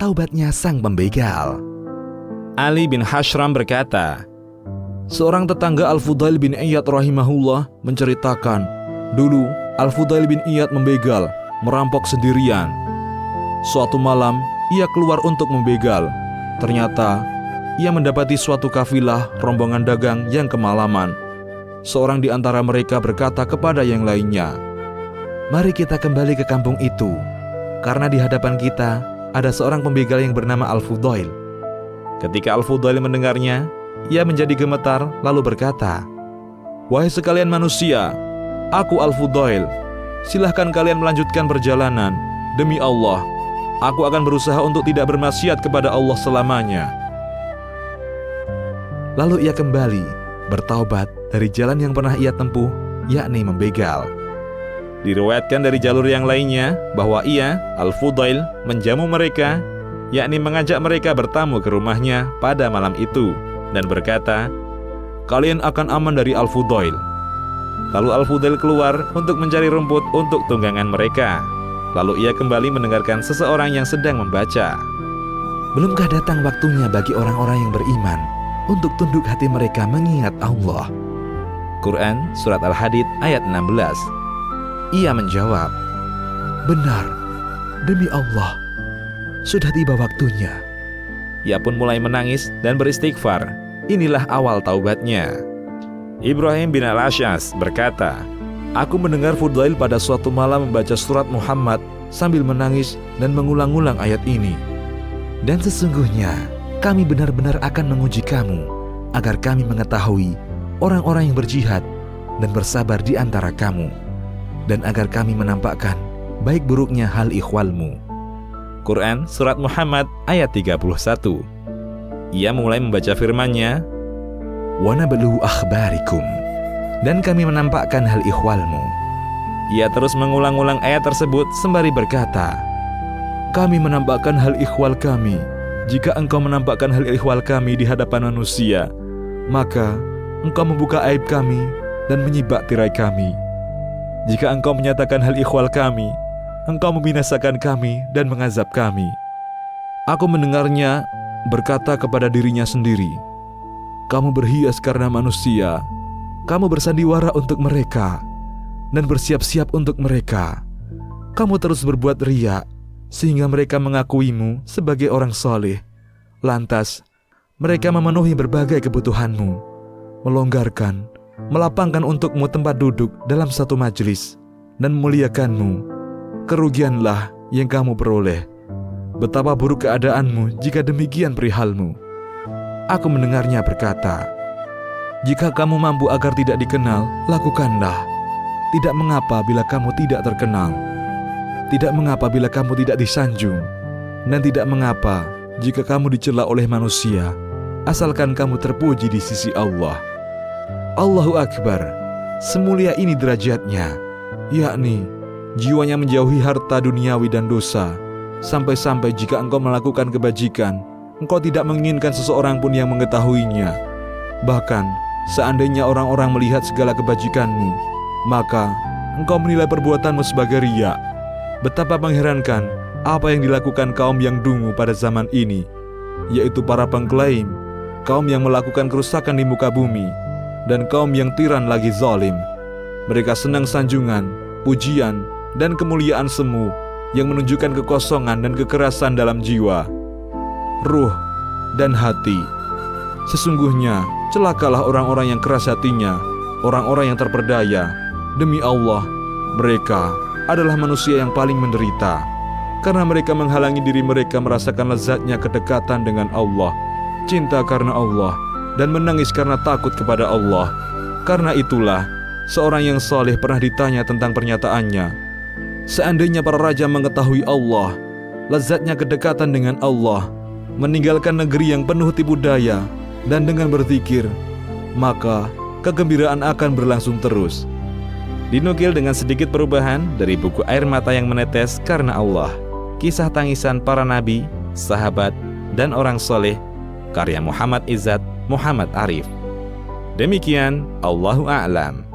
taubatnya sang pembegal. Ali bin Hashram berkata, seorang tetangga Al-Fudail bin Iyad rahimahullah menceritakan, dulu Al-Fudail bin Iyad membegal, merampok sendirian. Suatu malam, ia keluar untuk membegal. Ternyata, ia mendapati suatu kafilah rombongan dagang yang kemalaman. Seorang di antara mereka berkata kepada yang lainnya, "Mari kita kembali ke kampung itu, karena di hadapan kita ada seorang pembegal yang bernama Al-Fudail." Ketika Al-Fudail mendengarnya, ia menjadi gemetar lalu berkata, "Wahai sekalian manusia, aku Al-Fudail. Silahkan kalian melanjutkan perjalanan. Demi Allah, aku akan berusaha untuk tidak bermaksiat kepada Allah selamanya." Lalu ia kembali bertaubat dari jalan yang pernah ia tempuh, yakni membegal. Diriwayatkan dari jalur yang lainnya bahwa ia, Al-Fudail, menjamu mereka, yakni mengajak mereka bertamu ke rumahnya pada malam itu, dan berkata, "Kalian akan aman dari Al-Fudail." Lalu Al-Fudail keluar untuk mencari rumput untuk tunggangan mereka. Lalu ia kembali mendengarkan seseorang yang sedang membaca. Belumkah datang waktunya bagi orang-orang yang beriman untuk tunduk hati mereka mengingat Allah? Quran Surat Al-Hadid ayat 16. Ia menjawab, "Benar, demi Allah, sudah tiba waktunya." Ia pun mulai menangis dan beristighfar. Inilah awal taubatnya. Ibrahim bin Al-Ash'as berkata, "Aku mendengar Fudail pada suatu malam membaca surat Muhammad sambil menangis dan mengulang-ulang ayat ini. Dan sesungguhnya kami benar-benar akan menguji kamu agar kami mengetahui orang-orang yang berjihad dan bersabar di antara kamu, dan agar kami menampakkan baik buruknya hal ikhwalmu." Quran Surat Muhammad ayat 31. Ia mulai membaca firman-Nya, "Wa nablu'u akhbarikum," dan kami menampakkan hal ikhwalmu. Ia terus mengulang-ulang ayat tersebut sembari berkata, "Kami menampakkan hal ikhwal kami. Jika engkau menampakkan hal ikhwal kami di hadapan manusia, maka engkau membuka aib kami dan menyibak tirai kami. Jika engkau menyatakan hal ikhwal kami, engkau membinasakan kami dan mengazab kami." Aku mendengarnya berkata kepada dirinya sendiri, "Kamu berhias karena manusia, kamu bersandiwara untuk mereka, dan bersiap-siap untuk mereka. Kamu terus berbuat riya, sehingga mereka mengakuimu sebagai orang soleh. Lantas, mereka memenuhi berbagai kebutuhanmu, melonggarkan, melapangkan untukmu tempat duduk dalam satu majelis, dan memuliakanmu. Kerugianlah yang kamu peroleh. Betapa buruk keadaanmu jika demikian perihalmu." Aku mendengarnya berkata, "Jika kamu mampu agar tidak dikenal, lakukanlah. Tidak mengapa bila kamu tidak terkenal. Tidak mengapa bila kamu tidak disanjung. Dan tidak mengapa jika kamu dicela oleh manusia, asalkan kamu terpuji di sisi Allah. Allahu Akbar, semulia ini derajatnya, yakni jiwanya menjauhi harta duniawi dan dosa. Sampai-sampai jika engkau melakukan kebajikan, engkau tidak menginginkan seseorang pun yang mengetahuinya. Bahkan, seandainya orang-orang melihat segala kebajikanmu, maka engkau menilai perbuatanmu sebagai riya. Betapa mengherankan apa yang dilakukan kaum yang dungu pada zaman ini, yaitu para pengklaim, kaum yang melakukan kerusakan di muka bumi, dan kaum yang tiran lagi zalim. Mereka senang sanjungan, pujian, dan kemuliaan semu yang menunjukkan kekosongan dan kekerasan dalam jiwa, ruh, dan hati. Sesungguhnya celakalah orang-orang yang keras hatinya, orang-orang yang terperdaya. Demi Allah, mereka adalah manusia yang paling menderita, karena mereka menghalangi diri mereka merasakan lezatnya kedekatan dengan Allah, cinta karena Allah, dan menangis karena takut kepada Allah. Karena itulah, seorang yang saleh pernah ditanya tentang pernyataannya, "Seandainya para raja mengetahui Allah, lezatnya kedekatan dengan Allah, meninggalkan negeri yang penuh tipu daya, dan dengan berzikir, maka kegembiraan akan berlangsung terus." Dinukil dengan sedikit perubahan dari buku Air Mata yang Menetes Karena Allah, Kisah Tangisan Para Nabi, Sahabat, dan Orang Soleh, karya Muhammad Izzat Muhammad Arif. Demikian, Allahu A'lam.